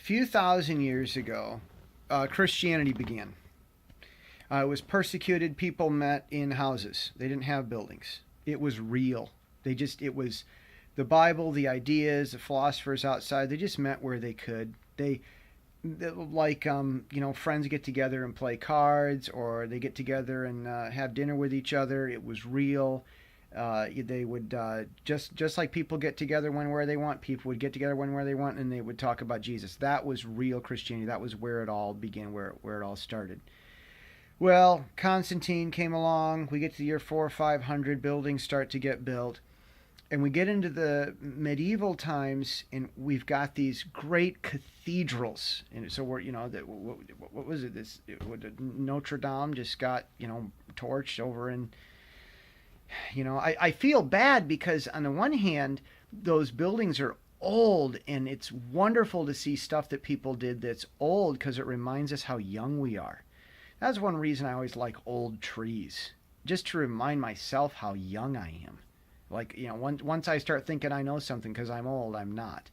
few thousand years ago, Christianity began. It was persecuted. People met in houses. They didn't have buildings. It was real. It was the Bible, the ideas, the philosophers outside. They just met where they could. Friends get together and play cards, or they get together and have dinner with each other. It was real. They would just like people get together when where they want. People would get together when where they want, and they would talk about Jesus. That was real Christianity. That was where it all began, where it all started. Well, Constantine came along. We get to the year 400 or 500. Buildings start to get built, and we get into the medieval times, and we've got these great cathedrals. And so what was it? Notre Dame just got torched over in. I feel bad because on the one hand, those buildings are old, and it's wonderful to see stuff that people did that's old because it reminds us how young we are. That's one reason I always like old trees, just to remind myself how young I am. Once I start thinking I know something because I'm old, I'm not.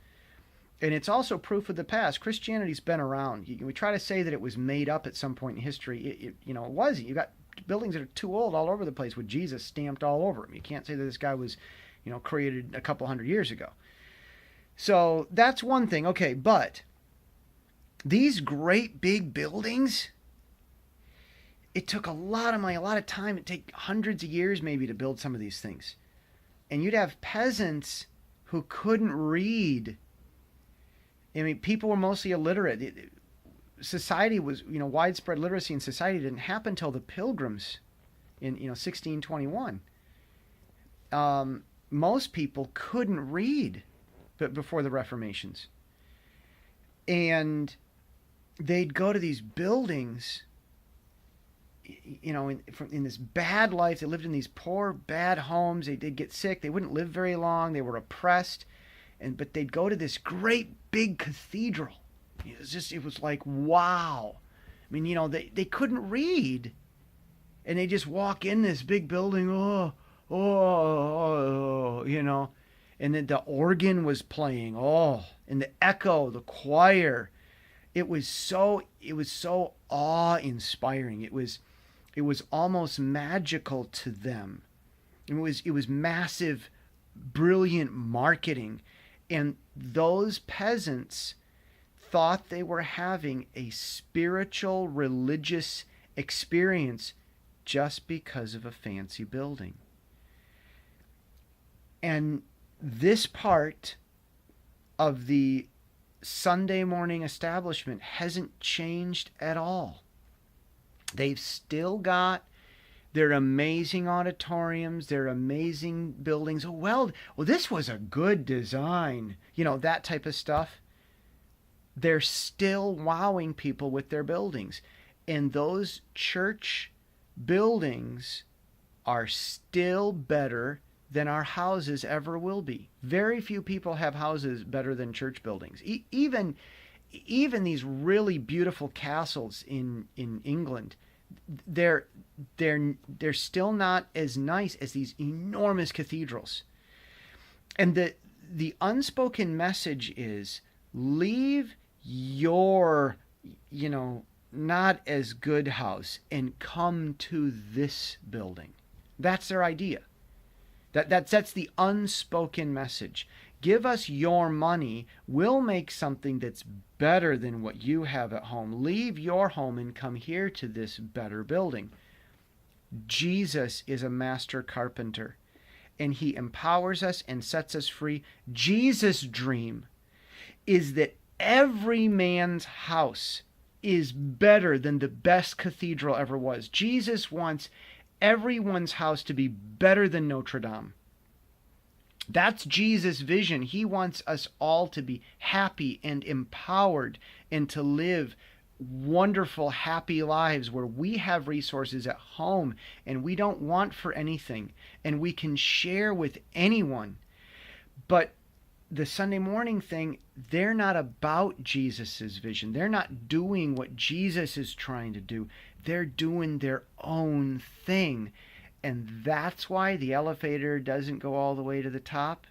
And it's also proof of the past. Christianity's been around. We try to say that it was made up at some point in history. It wasn't. You got buildings that are too old all over the place with Jesus stamped all over them. You can't say that this guy was, created a couple hundred years ago. So that's one thing. Okay, but these great big buildings, it took a lot of money, a lot of time. It'd take hundreds of years maybe to build some of these things. And you'd have peasants who couldn't read. I mean, people were mostly illiterate. Society was, widespread literacy in society didn't happen until the Pilgrims in, 1621. Most people couldn't read before the Reformations. And they'd go to these buildings, in this bad life. They lived in these poor, bad homes. They'd get sick. They wouldn't live very long. They were oppressed. But they'd go to this great big cathedral. It was like, wow. I mean, they couldn't read. And they just walk in this big building, and then the organ was playing, and the echo, the choir. It was so awe-inspiring. It was almost magical to them. It was massive, brilliant marketing. And those peasants thought they were having a spiritual, religious experience just because of a fancy building. And this part of the Sunday morning establishment hasn't changed at all. They've still got their amazing auditoriums, their amazing buildings. Well, this was a good design. That type of stuff. They're still wowing people with their buildings. And those church buildings are still better than our houses ever will be. Very few people have houses better than church buildings. Even these really beautiful castles in England, they're still not as nice as these enormous cathedrals. And the unspoken message is, leave your not as good house and come to this building. That's their idea. That's the unspoken message. Give us your money. We'll make something that's better than what you have at home. Leave your home and come here to this better building. Jesus is a master carpenter, and he empowers us and sets us free. Jesus' dream is that every man's house is better than the best cathedral ever was. Jesus wants everyone's house to be better than Notre Dame. That's Jesus' vision. He wants us all to be happy and empowered and to live wonderful, happy lives where we have resources at home and we don't want for anything and we can share with anyone. But the Sunday morning thing, they're not about Jesus's vision. They're not doing what Jesus is trying to do. They're doing their own thing. And that's why the elevator doesn't go all the way to the top.